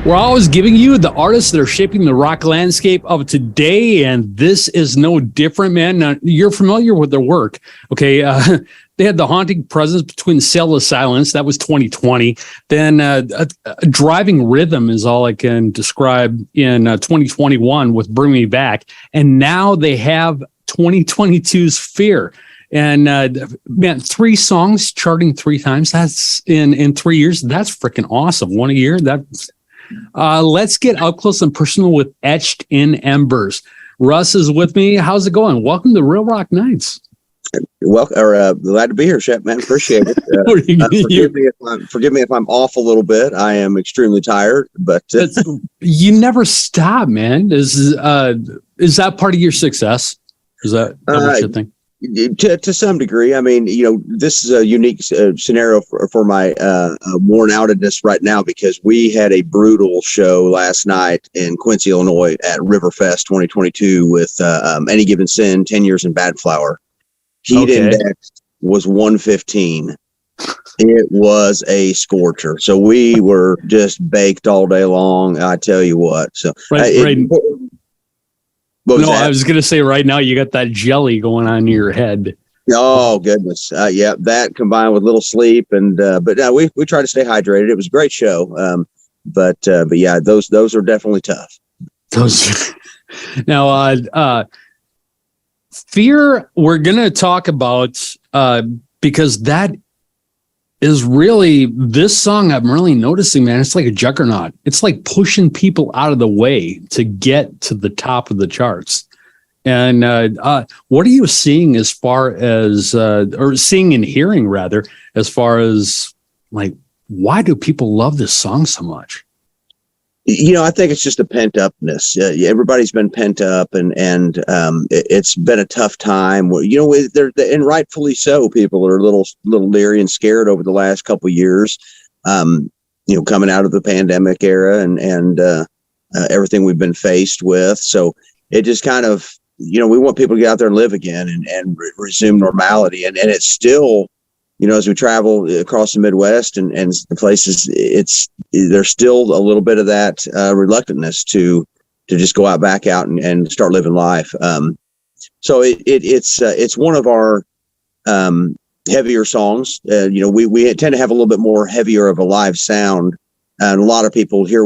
We're always giving you the artists that are shaping the rock landscape of today, and this is no different, man. Now, you're familiar with their work, okay? They had The Haunting Presence Between Sail to Silence. That was 2020. Then a Driving Rhythm is all I can describe in 2021 with Bring Me Back. And now they have 2022's Fear. And man, 3 songs charting 3 times. That's in 3 years. That's freaking awesome. One a year. That's let's get up close and personal with Etched in Embers. Russ is with me. How's it going? Welcome to Real Rock Nights. Glad to be here, Shep, man. Appreciate it. Forgive me if I'm off a little bit. I am extremely tired, but you never stop, man. Is that part of your success? Is that what you think? To some degree. I mean, this is a unique scenario for my worn outedness right now, because we had a brutal show last night in Quincy, Illinois at Riverfest 2022 with Any Given Sin, 10 Years in Bad Flower. Heat index was 115. It was a scorcher. So we were just baked all day long. I tell you what. So right. I was going to say right now you got that jelly going on in your head. Oh goodness. Yeah. That combined with little sleep but we try to stay hydrated. It was a great show. But yeah, those are definitely tough. Now, Fear, we're going to talk about, because that is really this song I'm really noticing, man. It's like a juggernaut. It's like pushing people out of the way to get to the top of the charts. And what are you seeing as far as, or seeing and hearing rather, as far as like, why do people love this song so much? I think it's just a pent upness. Everybody's been pent up, and it's been a tough time. And rightfully so. People are a little leery and scared over the last couple of years. Coming out of the pandemic era and everything we've been faced with. So it just kind of, we want people to get out there and live again and resume normality. And it's still, as we travel across the Midwest and the places, there's still a little bit of that reluctantness to just go back out and start living life. So it's one of our heavier songs. We tend to have a little bit more heavier of a live sound. And a lot of people hear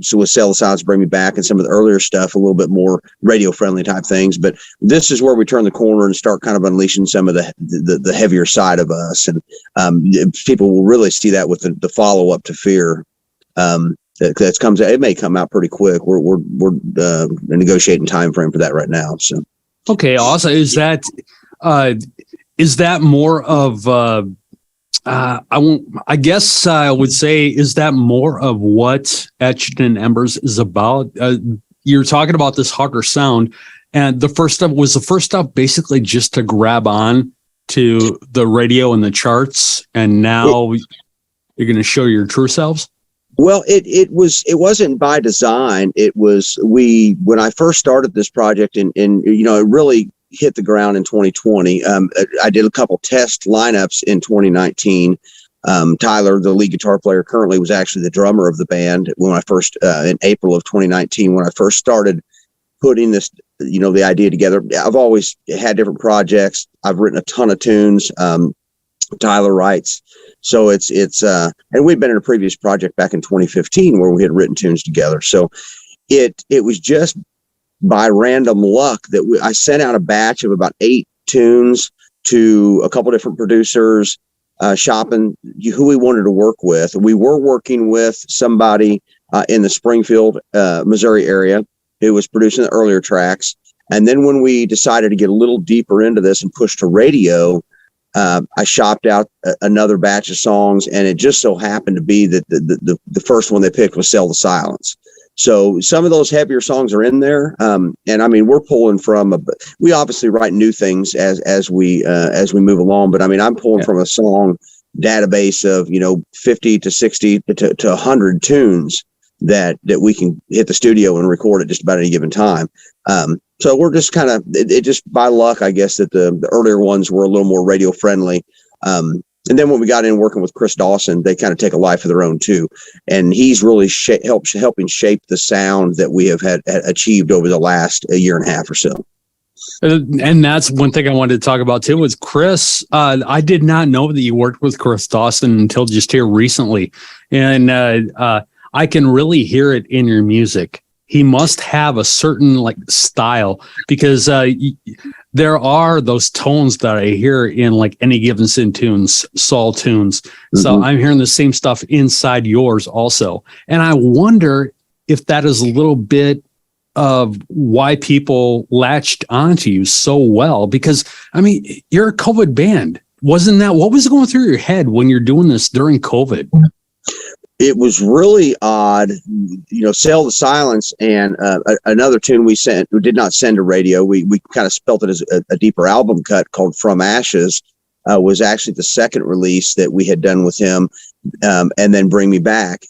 so with Sail to Silence, Bring Me Back, and some of the earlier stuff, a little bit more radio friendly type things. But this is where we turn the corner and start kind of unleashing some of the heavier side of us. And people will really see that with the follow up to Fear. It may come out pretty quick. We're negotiating time frame for that right now. So, okay, awesome. Is that more of I guess I would say, is that more of what Etched in Embers is about? You're talking about this harder sound, and the first stuff basically just to grab on to the radio and the charts, and now you're going to show your true selves? Well, it wasn't by design. It was when I first started this project and it really hit the ground in 2020. I did a couple test lineups in 2019. Tyler, the lead guitar player, currently was actually the drummer of the band when I first, in April of 2019, when I first started putting this, the idea together. I've always had different projects. I've written a ton of tunes. Tyler writes. So it's and we'd been in a previous project back in 2015 where we had written tunes together. So it was just by random luck that I sent out a batch of about 8 tunes to a couple different producers, shopping who we wanted to work with. We were working with somebody in the Springfield, Missouri area who was producing the earlier tracks. And then when we decided to get a little deeper into this and push to radio, I shopped out another batch of songs, and it just so happened to be that the first one they picked was Sail to Silence. So some of those heavier songs are in there. And I mean, we're pulling from, we obviously write new things as we move along, but I mean, I'm pulling from a song database of, 50 to 60 to 100 tunes that we can hit the studio and record at just about any given time. So we're just kind of, it just by luck, I guess, that the earlier ones were a little more radio friendly. And then when we got in working with Chris Dawson, they kind of take a life of their own too. And he's really helping shape the sound that we have had achieved over the last year and a half or so. And that's one thing I wanted to talk about too, was Chris. I did not know that you worked with Chris Dawson until just here recently. And I can really hear it in your music. He must have a certain like style, because there are those tones that I hear in like Any Given Sin tunes, Saul tunes. So I'm hearing the same stuff inside yours also. And I wonder if that is a little bit of why people latched onto you so well, because I mean, you're a COVID band. Wasn't that what was going through your head when you're doing this during COVID? It was really odd, Sail the Silence and another tune we did not send to radio. We kind of spelt it as a deeper album cut called From Ashes, was actually the second release that we had done with him. And then Bring Me Back.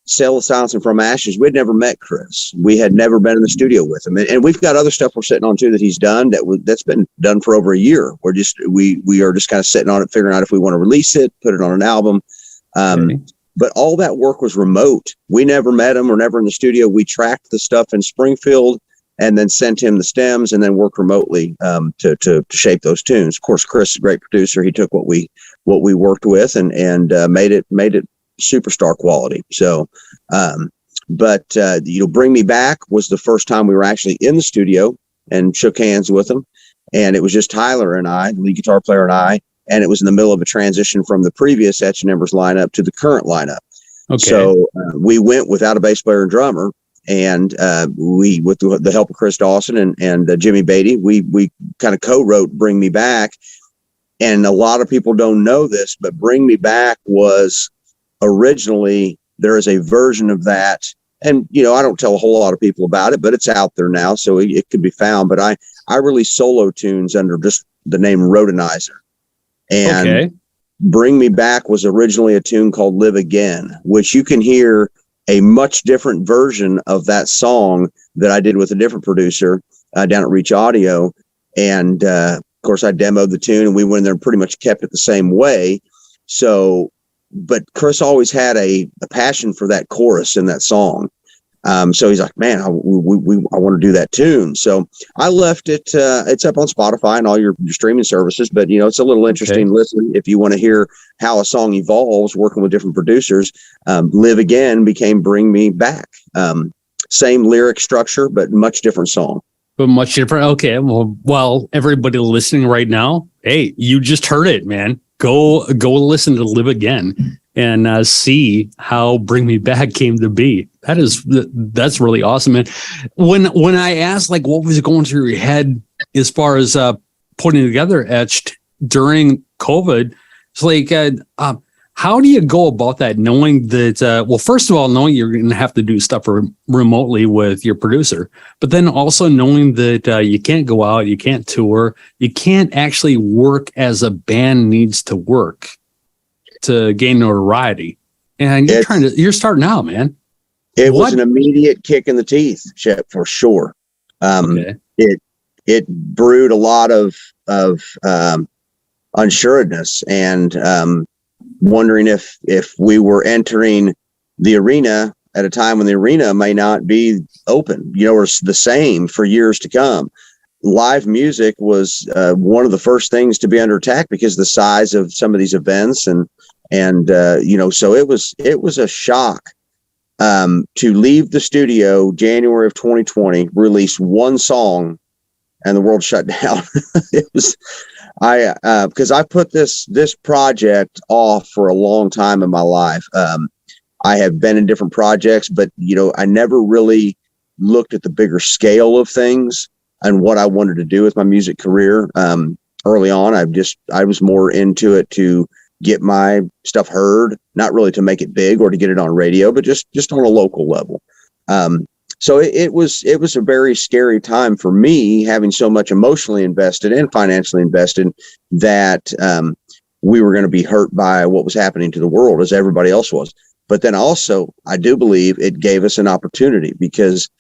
Sail the Silence and From Ashes, we'd never met Chris. We had never been in the studio with him. And we've got other stuff we're sitting on too that he's done that's been done for over a year. We are just kind of sitting on it, figuring out if we want to release it, put it on an album. Okay. But all that work was remote. We never met him. We're never in the studio. We tracked the stuff in Springfield and then sent him the stems and then worked remotely to shape those tunes. Of course, Chris is a great producer. He took what we worked with and made it superstar quality. So, Bring Me Back was the first time we were actually in the studio and shook hands with him. And it was just Tyler and I, the lead guitar player, and I. And it was in the middle of a transition from the previous Etched and Embers lineup to the current lineup. Okay. So we went without a bass player and drummer, and we, with the help of Chris Dawson and Jimmy Beatty, we kind of co-wrote Bring Me Back. And a lot of people don't know this, but Bring Me Back was originally, there is a version of that. And, I don't tell a whole lot of people about it, but it's out there now, so it can be found. But I release solo tunes under just the name Rodenizer. And Bring Me Back was originally a tune called Live Again, which you can hear a much different version of that song that I did with a different producer down at Reach Audio. And of course, I demoed the tune and we went in there and pretty much kept it the same way. So, but Chris always had a passion for that chorus in that song. So he's like, man, I want to do that tune. So I left it. It's up on Spotify and all your streaming services, but it's a little interesting listen if you want to hear how a song evolves working with different producers. Live Again became Bring Me Back. Same lyric structure, but much different song. But much different. Okay. Well, everybody listening right now, hey, you just heard it, man. Go listen to Live Again and see how Bring Me Back came to be. That's really awesome, man. When I asked like what was going through your head as far as putting together Etched during COVID, it's like how do you go about that, knowing that well, first of all, knowing you're going to have to do stuff remotely with your producer, but then also knowing that you can't go out, you can't tour, you can't actually work as a band needs to work to gain notoriety, and you're starting out, man. It was an immediate kick in the teeth, Shep, for sure. It brewed a lot of unsureness and wondering if we were entering the arena at a time when the arena may not be open, or the same for years to come. Live music was one of the first things to be under attack because of the size of some of these events, and so it was a shock to leave the studio January of 2020, release one song, and the world shut down. It was because I put this project off for a long time in my life. I have been in different projects, but I never really looked at the bigger scale of things and what I wanted to do with my music career. Early on, I was more into it to get my stuff heard, not really to make it big or to get it on radio, but just on a local level. So it was a very scary time for me, having so much emotionally invested and financially invested that we were going to be hurt by what was happening to the world as everybody else was. But then also, I do believe it gave us an opportunity because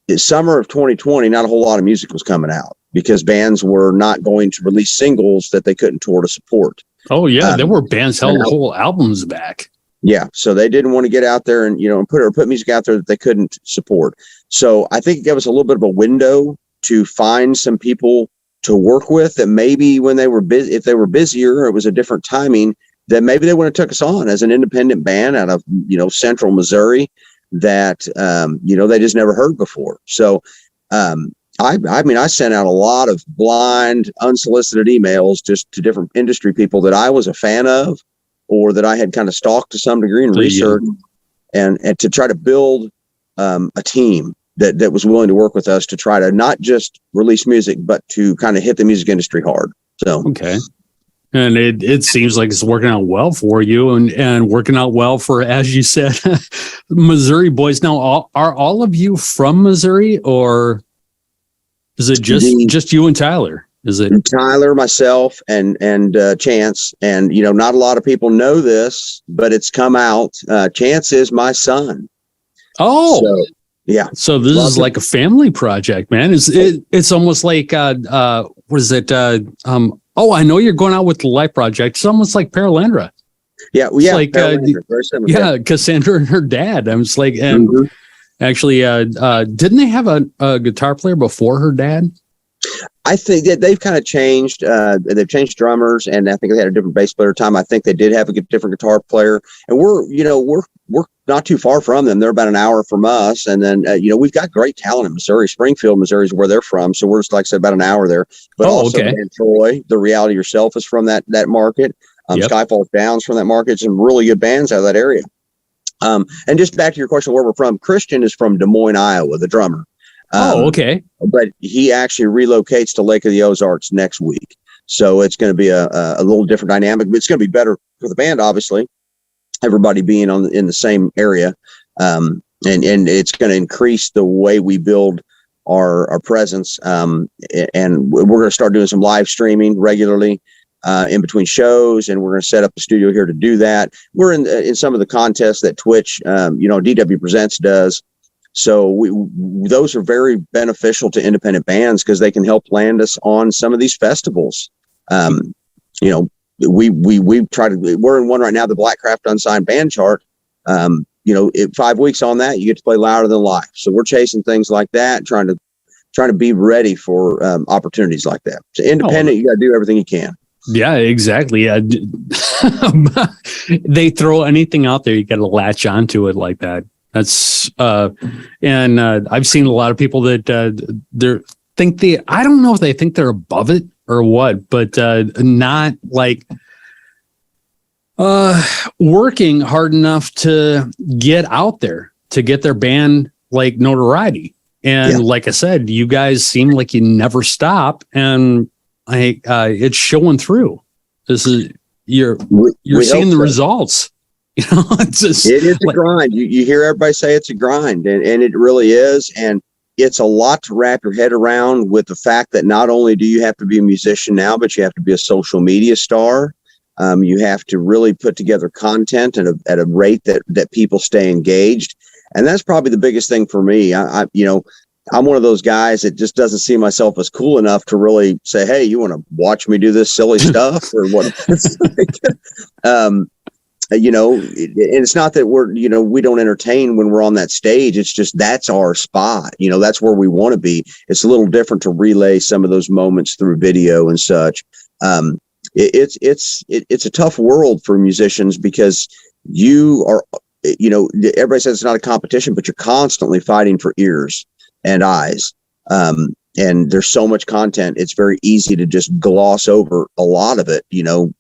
the summer of 2020, not a whole lot of music was coming out because bands were not going to release singles that they couldn't tour to support. Oh yeah, there were bands held whole albums back. Yeah, so they didn't want to get out there and put music out there that they couldn't support. So I think it gave us a little bit of a window to find some people to work with that maybe when they were busy, if they were busier, or it was a different timing, that maybe they wouldn't have took us on as an independent band out of central Missouri that they just never heard before. So I mean, I sent out a lot of blind, unsolicited emails just to different industry people that I was a fan of, or that I had kind of stalked to some degree and researched, and to try to build a team that was willing to work with us to try to not just release music, but to kind of hit the music industry hard. So, okay. And it seems like it's working out well for you and working out well for, as you said, Missouri boys. Now, are all of you from Missouri, or is it just you and Tyler? Is it Tyler, myself, and Chance? And not a lot of people know this, but it's come out. Chance is my son. Oh, so, yeah. So this is like a family project, man. It's almost like what is it? Oh, I know you're going out with the Life Project. It's almost like Paralandra. Yeah, it's like Cassandra and her dad. I'm just like, and actually, didn't they have a guitar player before her dad? I think that they've kind of changed. They've changed drummers, and I think they had a different bass player time. I think they did have a different guitar player, and we're not too far from them. They're about an hour from us, and then we've got great talent in Missouri. Springfield, Missouri is where they're from, so we're just, like I said, about an hour there. But and Troy, The Reality Yourself is from that market. Skyfall Down's from that market. Some really good bands out of that area. And just back to your question, where we're from. Christian is from Des Moines, Iowa, the drummer. Okay. But he actually relocates to Lake of the Ozarks next week. So it's going to be a little different dynamic, but it's going to be better for the band, obviously, everybody being in the same area. And it's going to increase the way we build our presence. And we're going to start doing some live streaming regularly in between shows, and we're going to set up a studio here to do that. We're in some of the contests that Twitch, DW Presents does. So those are very beneficial to independent bands because they can help land us on some of these festivals. We try to. We're in one right now, the Blackcraft Unsigned Band Chart. 5 weeks on that, you get to play Louder Than Life. So we're chasing things like that, trying to be ready for opportunities like that. So independent, you got to do everything you can. Yeah, exactly. They throw anything out there, you got to latch onto it like that. That's and I've seen a lot of people that I don't know if they think they're above it or what, but not like working hard enough to get out there to get their band like notoriety. And like I said, you guys seem like you never stop, and it's showing through. This is you're seeing the results. It is a grind. You hear everybody say it's a grind, and it really is. And it's a lot to wrap your head around, with the fact that not only do you have to be a musician now, but you have to be a social media star. You have to really put together content at a rate that people stay engaged. And that's probably the biggest thing for me. I'm one of those guys that just doesn't see myself as cool enough to really say, hey, you want to watch me do this silly stuff or what? And it's not that we don't entertain when we're on that stage. It's just, that's our spot. That's where we want to be. It's a little different to relay some of those moments through video and such. It's a tough world for musicians because you are, everybody says it's not a competition, but you're constantly fighting for ears and eyes. And there's so much content, it's very easy to just gloss over a lot of it,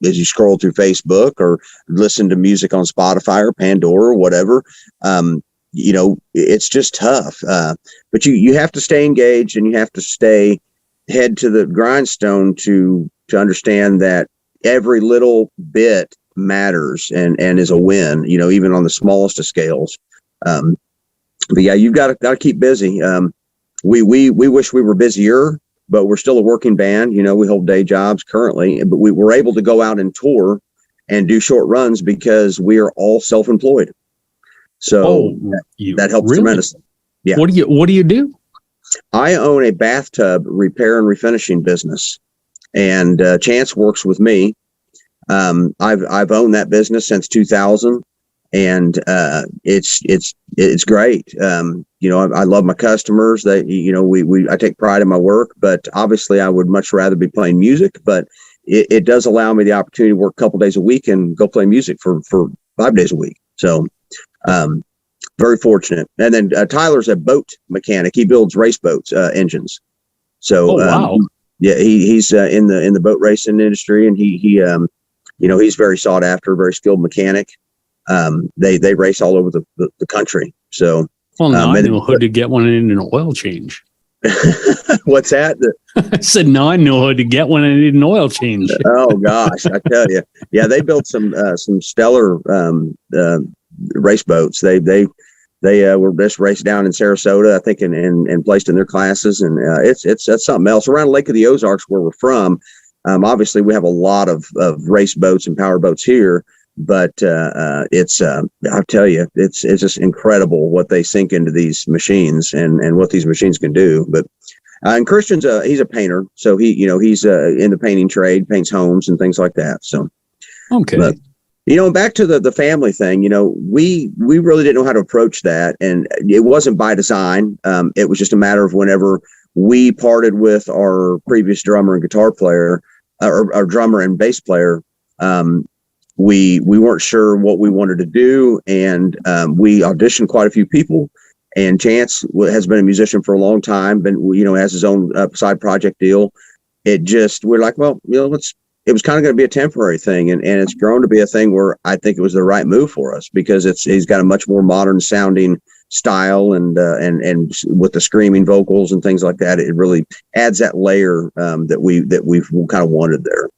as you scroll through Facebook or listen to music on Spotify or Pandora or whatever. It's just tough. But you have to stay engaged, and you have to stay head to the grindstone to understand that every little bit matters and is a win, even on the smallest of scales. But yeah, you've got to keep busy. We wish we were busier, but we're still a working band. We hold day jobs currently, but we were able to go out and tour and do short runs because we are all self-employed. So that helps tremendously. Yeah. What do you do? I own a bathtub repair and refinishing business, and Chance works with me. I've owned that business since 2000, and it's great. I love my customers. I take pride in my work, but obviously I would much rather be playing music. But it does allow me the opportunity to work a couple days a week and go play music for 5 days a week. So very fortunate. And then Tyler's a boat mechanic. He builds race boats, engines. So wow. Yeah, he's in the boat racing industry, and he's very sought after, very skilled mechanic. They race all over the country. So, well, now I know how to get one in an oil change. What's that? I said, now I know how to get one and need an oil change. Oh gosh, I tell you, yeah, they built some stellar race boats. They were just raced down in Sarasota, I think, and placed in their classes, and that's something else. Around Lake of the Ozarks, where we're from, obviously we have a lot of race boats and power boats here, but I'll tell you, it's just incredible what they sink into these machines and what these machines can do. But and Christian's he's a painter, so he's in the painting trade, paints homes and things like that. So okay. But, back to the family thing, we really didn't know how to approach that. And it wasn't by design. It was just a matter of whenever we parted with our previous drummer and guitar player, or our drummer and bass player, we weren't sure what we wanted to do. And we auditioned quite a few people. And Chance has been a musician for a long time, but has his own side project deal. We're like, well, it was kind of going to be a temporary thing, and it's grown to be a thing where I think it was the right move for us, because he's got a much more modern sounding style, and with the screaming vocals and things like that, it really adds that layer that we've kind of wanted there.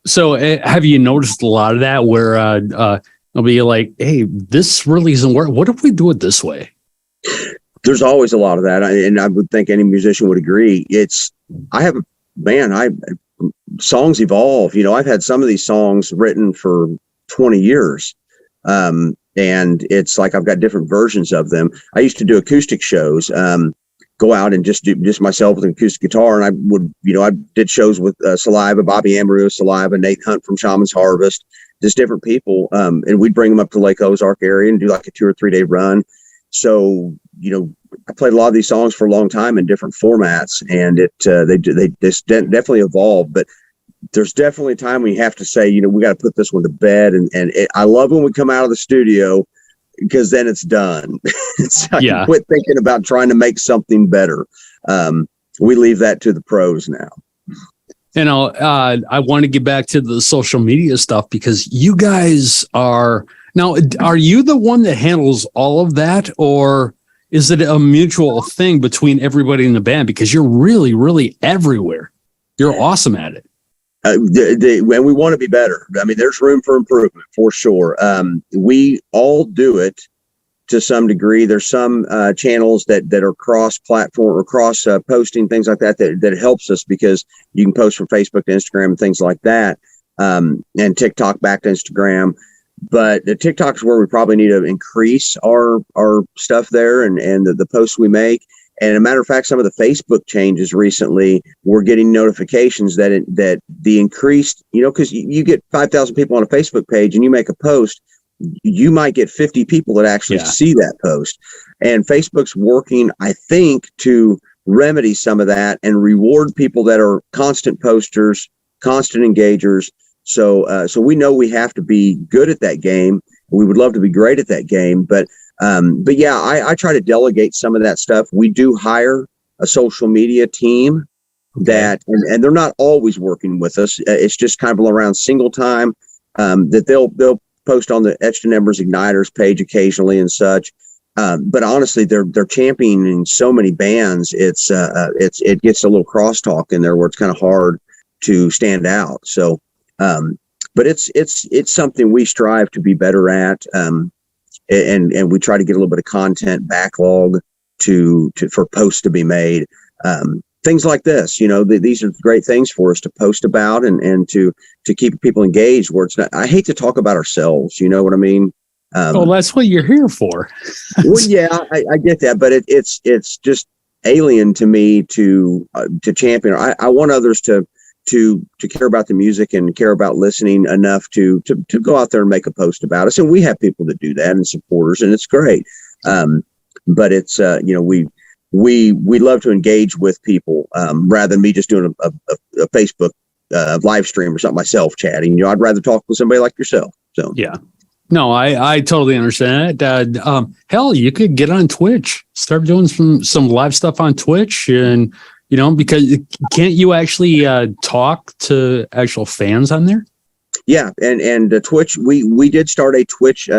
So have you noticed a lot of that where they'll be like, hey, this really isn't working. What if we do it this way? There's always a lot of that, and I would think any musician would agree. Songs evolve. I've had some of these songs written for 20 years. And it's like I've got different versions of them. I used to do acoustic shows, go out and just myself with an acoustic guitar. And I did shows with Saliva, Bobby Amarillo, Saliva, Nate Hunt from Shaman's Harvest, just different people. And we'd bring them up to Lake Ozark area and do like a 2 or 3 day run. So, I played a lot of these songs for a long time in different formats, and they definitely evolved. But there's definitely a time when you have to say, we got to put this one to bed. I love when we come out of the studio, because then it's done. So you quit thinking about trying to make something better. We leave that to the pros now. I want to get back to the social media stuff, because you guys are you the one that handles all of that, or is it a mutual thing between everybody in the band? Because you're really, really everywhere. You're awesome at it. And we want to be better. I mean, there's room for improvement for sure. We all do it to some degree. There's some channels that are cross-platform or cross-posting, things like that helps us, because you can post from Facebook to Instagram and things like that, and TikTok back to Instagram. But the TikTok is where we probably need to increase our stuff there and the posts we make. And as a matter of fact, some of the Facebook changes recently, we're getting notifications that the increased, because you get 5,000 people on a Facebook page and you make a post, you might get 50 people that actually see that post. And Facebook's working, I think, to remedy some of that and reward people that are constant posters, constant engagers. So we know we have to be good at that game. We would love to be great at that game, but yeah, I try to delegate some of that stuff. We do hire a social media team that, and they're not always working with us. It's just kind of around single time, that they'll post on the Etched and Embers Igniters page occasionally and such. But honestly, they're championing so many bands. It gets a little crosstalk in there where it's kind of hard to stand out. So, but it's something we strive to be better at. And we try to get a little bit of content backlog for posts to be made. Things like this, these are great things for us to post about and to keep people engaged, where it's not, I hate to talk about ourselves. You know what I mean? Well, that's what you're here for. Well, yeah, I get that, but it's just alien to me to champion. I want others to to care about the music and care about listening enough to go out there and make a post about us. And we have people that do that and supporters, and it's great. But it's, we love to engage with people rather than me just doing a Facebook live stream or something myself chatting. I'd rather talk with somebody like yourself. So, yeah. No, I totally understand it. Hell, you could get on Twitch, start doing some live stuff on Twitch, and because can't you actually talk to actual fans on there? Yeah, and Twitch, we did start a Twitch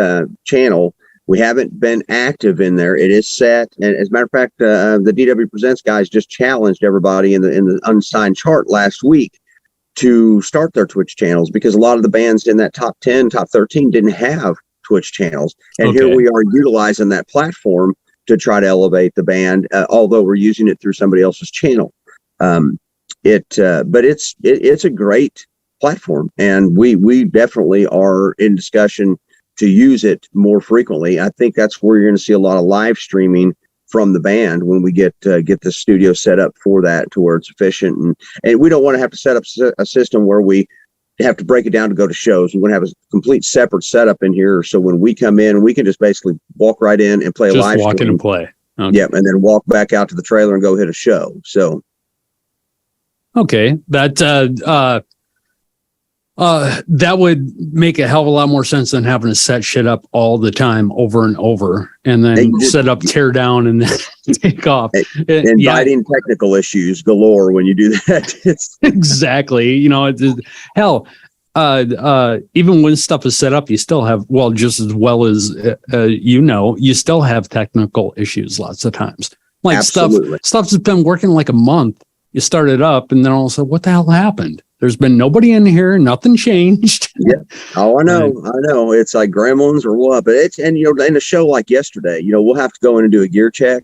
channel. We haven't been active in there. It is set, and as a matter of fact, the DW Presents guys just challenged everybody in the unsigned chart last week to start their Twitch channels, because a lot of the bands in that top 10, top 13 didn't have Twitch channels. And here we are utilizing that platform to try to elevate the band, although we're using it through somebody else's channel. But it's a great platform, and we definitely are in discussion to use it more frequently. I think that's where you're going to see a lot of live streaming from the band when we get the studio set up for that, to where it's efficient, and we don't want to have to set up a system where we have to break it down to go to shows. We want to have a complete separate setup in here, so when we come in, we can just basically walk right in and play a live walk stream. in and play. Okay. Yep, and then walk back out to the trailer and go hit a show. So, okay, that would make a hell of a lot more sense than having to set shit up all the time over and over, and then set up, tear down, and then take off. Inviting technical issues galore when you do that. Exactly. Hell, even when stuff is set up, you still have, just as well as, you still have technical issues lots of times. Like Absolutely. stuff's been working like a month. You start it up, and then all of a sudden, what the hell happened? There's been nobody in here. Nothing changed. Yeah. Oh, I know. It's like gremlins or what, but in a show like yesterday, we'll have to go in and do a gear check,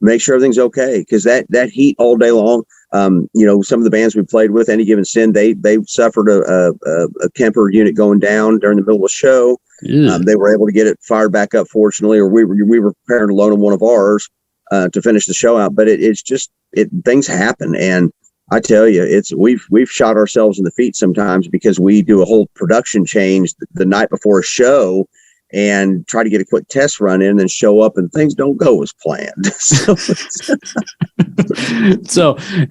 make sure everything's okay. Because that heat all day long, some of the bands we played with, Any Given Sin, they suffered a Kemper unit going down during the middle of a show. Yeah. They were able to get it fired back up, fortunately, or we were preparing to loan them one of ours to finish the show out. But things happen, and I tell you, we've shot ourselves in the feet sometimes, because we do a whole production change the night before a show and try to get a quick test run in, and then show up and things don't go as planned.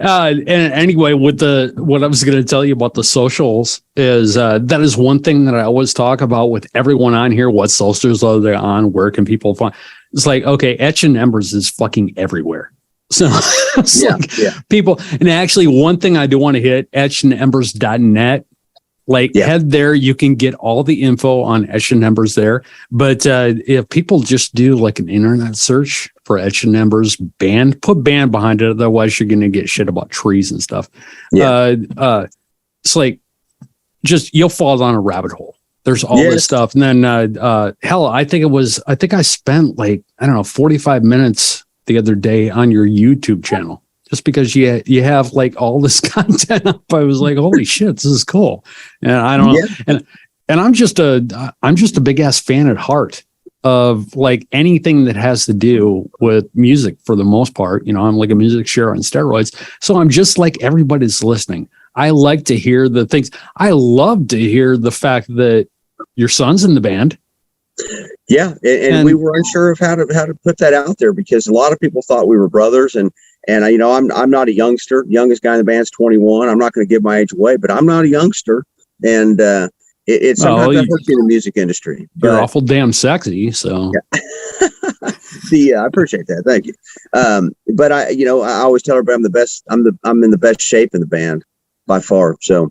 And anyway, what I was going to tell you about the socials is that is one thing that I always talk about with everyone on here. What socials are they on? Where can people find? It's like, okay, Etched and Embers is fucking everywhere. So people, and actually one thing I do want to hit, etchedandembers.net. Head there, you can get all the info on Etched and Embers there. But if people just do like an internet search for Etched and Embers band, put band behind it. Otherwise you're going to get shit about trees and stuff. Yeah. It's like, you'll fall down a rabbit hole. There's all this stuff. And then, hell, I think I spent 45 minutes the other day on your YouTube channel, just because you have all this content up. I was like, holy shit, this is cool. And I don't know. And I'm just a big ass fan at heart of anything that has to do with music for the most part. I'm like a music share on steroids. So I'm just like everybody's listening. I like to hear the things. I love to hear the fact that your son's in the band. Yeah, and we were unsure of how to put that out there, because a lot of people thought we were brothers, and I'm not a youngster. Youngest guy in the band's 21. I'm not going to give my age away, but I'm not a youngster, and it's sometimes that hurts in the music industry. You're awful damn sexy, so. Yeah. I appreciate that. Thank you. But I always tell everybody I'm the best. I'm in the best shape in the band by far. So.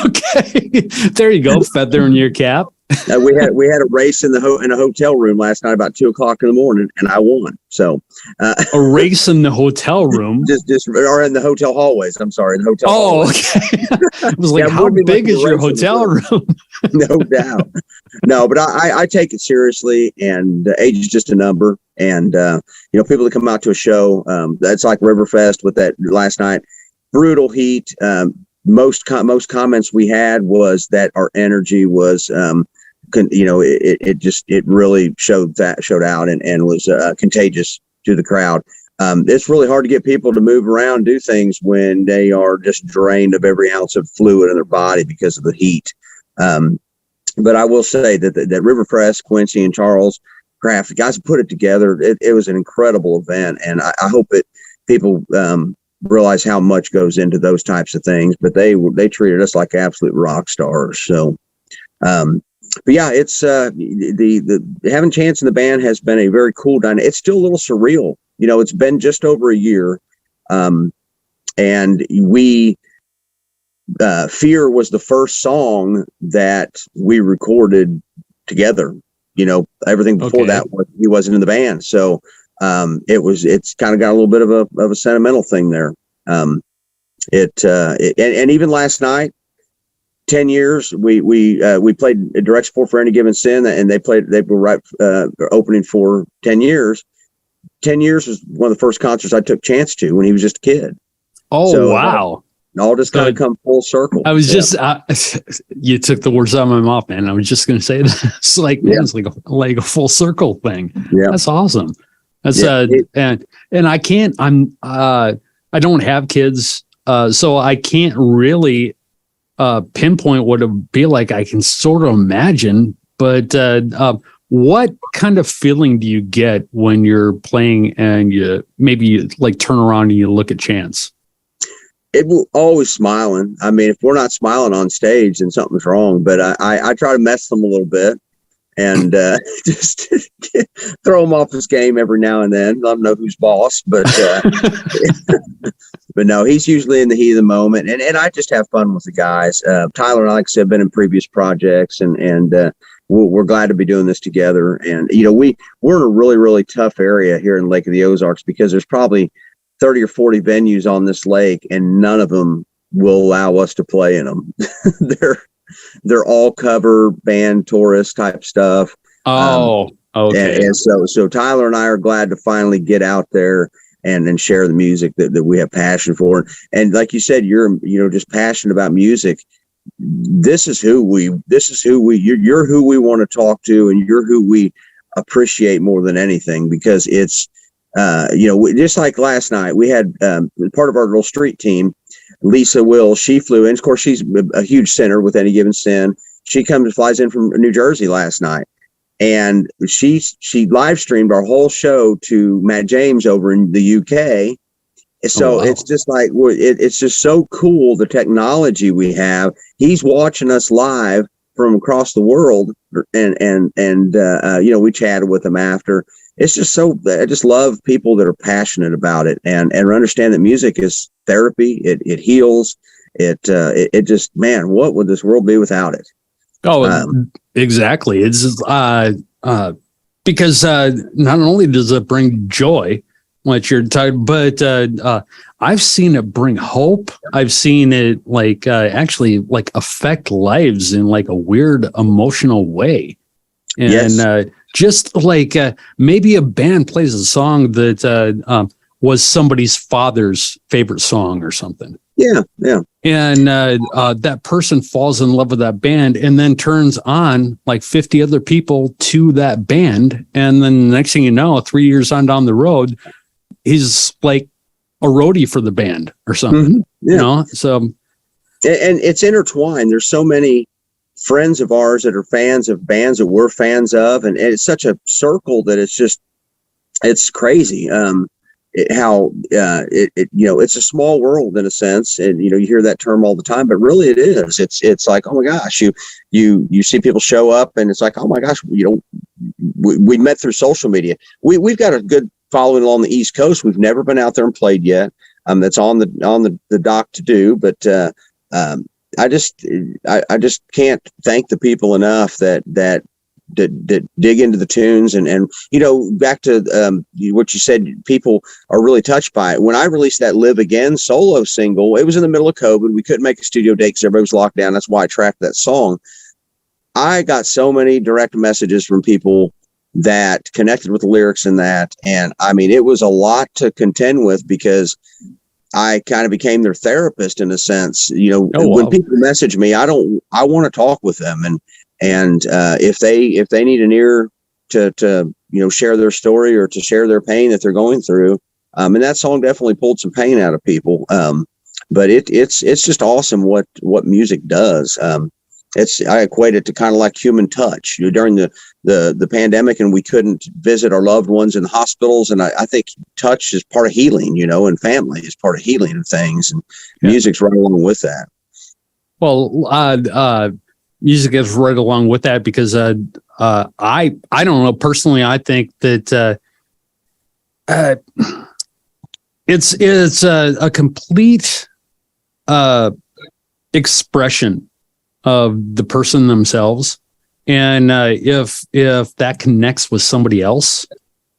Okay, there you go. Feather in your cap. We had a race in a hotel room last night about 2:00 in the morning, and I won. So a race in the hotel room, just or in the hotel hallways. I'm sorry, in the hotel. Oh, okay. I was like, how big is your hotel room? No doubt. No, but I take it seriously, and age is just a number. And people that come out to a show, that's like Riverfest with that last night, brutal heat. Most comments we had was that our energy was, it really showed out and was contagious to the crowd. it's really hard to get people to move around, do things when they are just drained of every ounce of fluid in their body because of the heat. But I will say that River Press, Quincy, and Charles Craft, the guys who put it together, it was an incredible event, and I hope that people realize how much goes into those types of things. But they treated us like absolute rock stars. So, but yeah, it's the having Chance in the band has been a very cool dynamic. It's still a little surreal, It's been just over a year, and we. Fear was the first song that we recorded together. Everything before that he wasn't in the band, so it's kind of got a little bit of a sentimental thing there. And even last night, 10 years, we played direct support for Any Given Sin, and they were right opening for 10 years. 10 years was one of the first concerts I took Chance to when he was just a kid. Wow. All just kind of come full circle. I was just, you took the words out of my mouth, man. I was just going to say that it's like, man, it's like a full circle thing. Yeah. That's awesome. That's, and I can't, I don't have kids. So I can't really, pinpoint what it would be like. I can sort of imagine, but, what kind of feeling do you get when you're playing and you like turn around and you look at Chance? It will always smiling. I mean, if we're not smiling on stage, then something's wrong. But I try to mess them a little bit and just throw him off his game every now and then. Let him know who's boss. But but no, he's usually in the heat of the moment, and I just have fun with the guys. Tyler and I, like I said, have been in previous projects, and we're glad to be doing this together. And we're in a really, really tough area here in Lake of the Ozarks because there's probably 30 or 40 venues on this lake, and none of them will allow us to play in them. they're all cover band tourist type stuff. Oh, okay. And so Tyler and I are glad to finally get out there and share the music that we have passion for. And like you said, you're just passionate about music. You're who we want to talk to, and you're who we appreciate more than anything, because it's, just like last night, we had part of our little street team, Lisa Will, she flew in. Of course, she's a huge sinner with Any Given Sin. She flies in from New Jersey last night, and she live streamed our whole show to Matt James over in the UK. So it's just like, it's just so cool, the technology we have. He's watching us live from across the world, and we chatted with him after. It's just I just love people that are passionate about it and understand that music is therapy. It heals. It just, man, what would this world be without it? Oh, exactly. It's because not only does it bring joy, what you're talking, but I've seen it bring hope. I've seen it actually affect lives in like a weird emotional way. And yes. Just like maybe a band plays a song that was somebody's father's favorite song or something. Yeah. And that person falls in love with that band and then turns on like 50 other people to that band. And then the next thing you know, 3 years on down the road, he's like a roadie for the band or something. Mm-hmm. Yeah. So. And it's intertwined. There's so many friends of ours that are fans of bands that we're fans of, and it's such a circle that it's crazy it's a small world in a sense, and you hear that term all the time, but really it is. It's like, oh my gosh, you see people show up and it's like, oh my gosh, we met through social media. We've got a good following along the East Coast. We've never been out there and played yet. That's on the dock to do, but I just can't thank the people enough that dig into the tunes and back to what you said, people are really touched by it. When I released that Live Again solo single, it was in the middle of COVID. We couldn't make a studio date because everybody was locked down. That's why I tracked that song. I got so many direct messages from people that connected with the lyrics in that, and I mean, it was a lot to contend with because I kind of became their therapist in a sense. When people message me, I want to talk with them, and if they need an ear to share their story or to share their pain that they're going through, And that song definitely pulled some pain out of people. But it's just awesome what music does. I equate it to kind of like human touch. During the pandemic, and we couldn't visit our loved ones in the hospitals, and I think touch is part of healing, and family is part of healing of things, and music's right along with that. Well, music is right along with that because I don't know personally. I think that it's a complete expression of the person themselves, and if that connects with somebody else,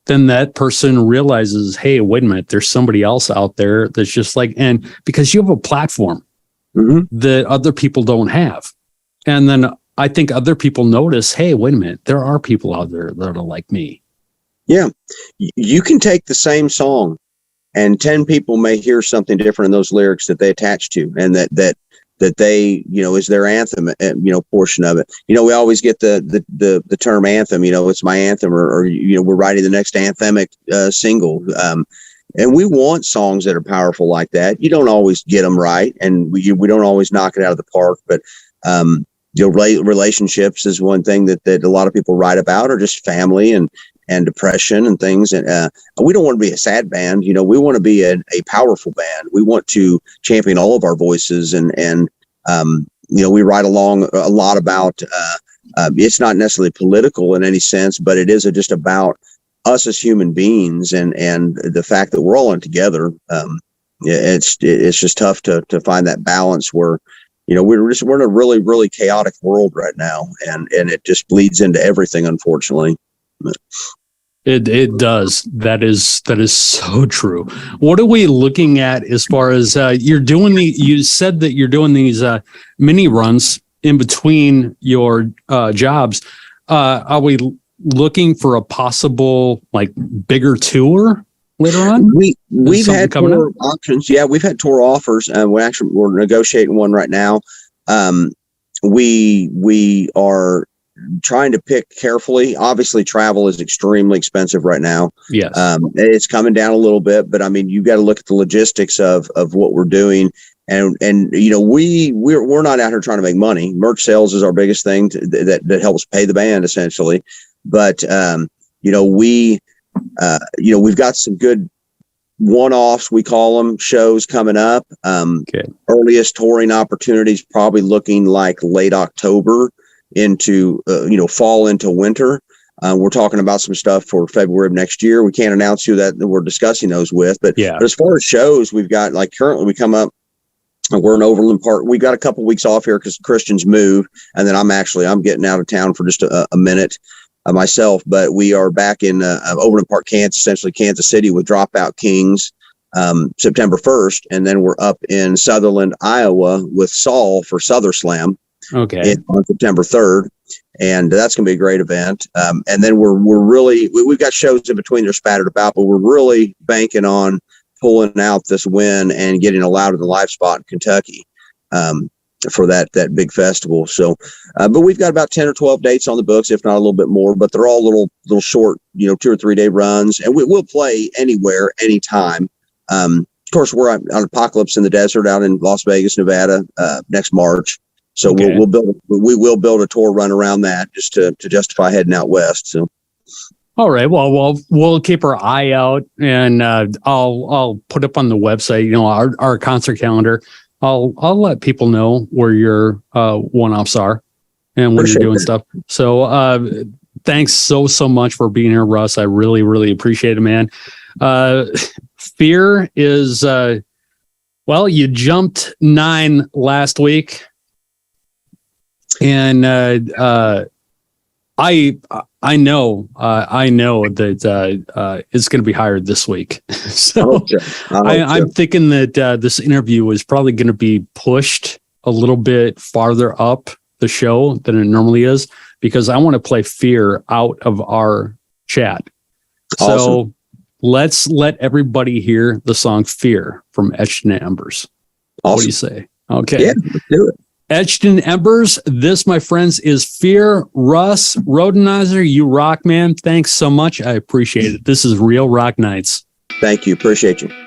then that person realizes, hey, wait a minute, there's somebody else out there that's just like, and because you have a platform that other people don't have, and then I think other people notice, hey, wait a minute, there are people out there that are like me. Yeah, you can take the same song, and 10 people may hear something different in those lyrics that they attach to, and that they, is their anthem, portion of it. We always get the term anthem, it's my anthem, or we're writing the next anthemic single. And we want songs that are powerful like that. You don't always get them right, and we don't always knock it out of the park, but relationships is one thing that a lot of people write about, or just family and depression and things. And we don't want to be a sad band. We want to be a powerful band. We want to champion all of our voices. And we write along a lot about, it's not necessarily political in any sense, but it is just about us as human beings and the fact that we're all in together. It's just tough to find that balance where, we're in a really, really chaotic world right now. And it just bleeds into everything, unfortunately. It does. That is so true. What are we looking at as far as you're doing you said that you're doing these mini runs in between your jobs. Are we looking for a possible bigger tour later on? We've had tour options. Yeah, we've had tour offers, and we're negotiating one right now. We are trying to pick carefully. Obviously, travel is extremely expensive right now. Yes. It's coming down a little bit, but I mean, you got to look at the logistics of what we're doing. And we're not out here trying to make money. Merch sales is our biggest thing that helps pay the band essentially. But we've got some good one-offs, we call them, shows coming up. Earliest touring opportunities probably looking like late October into fall into winter. We're talking about some stuff for February of next year. We can't announce who that we're discussing those with, but as far as shows, we've got currently we come up. We're in Overland Park. We got a couple weeks off here because Christians move, and then I'm getting out of town for just a minute myself. But we are back in Overland Park, Kansas, essentially Kansas City, with Dropout Kings September 1st, and then we're up in Sutherland, Iowa, with Saul for Souther Slam. On September 3rd, and that's going to be a great event. And then we've got shows in between they're spattered about, but we're really banking on pulling out this win and getting a Louder Than Life spot in Kentucky for that big festival. So, but we've got about 10 or 12 dates on the books, if not a little bit more, but they're all little short, 2 or 3 day runs, and we'll play anywhere, anytime. Of course, we're on Apocalypse in the Desert out in Las Vegas, Nevada, next March. So we will build a tour run around that just to justify heading out west. So, all right. Well, we'll keep our eye out, and I'll put up on the website, our concert calendar. I'll let people know where your one-offs are and when you're doing stuff. So thanks so much for being here, Russ. I really, really appreciate it, man. Fear is you jumped 9 last week. And I know that it's going to be higher this week. So I'm thinking that this interview is probably going to be pushed a little bit farther up the show than it normally is, because I want to play Fear out of our chat. Awesome. So let's let everybody hear the song Fear from Etched and Embers. Awesome. What do you say? Okay. Yeah, let's do it. Etched in Embers. This, my friends, is Fear. Russ Rodenizer, you rock, man. Thanks so much. I appreciate it. This is Real Rock Nights. Thank you. Appreciate you.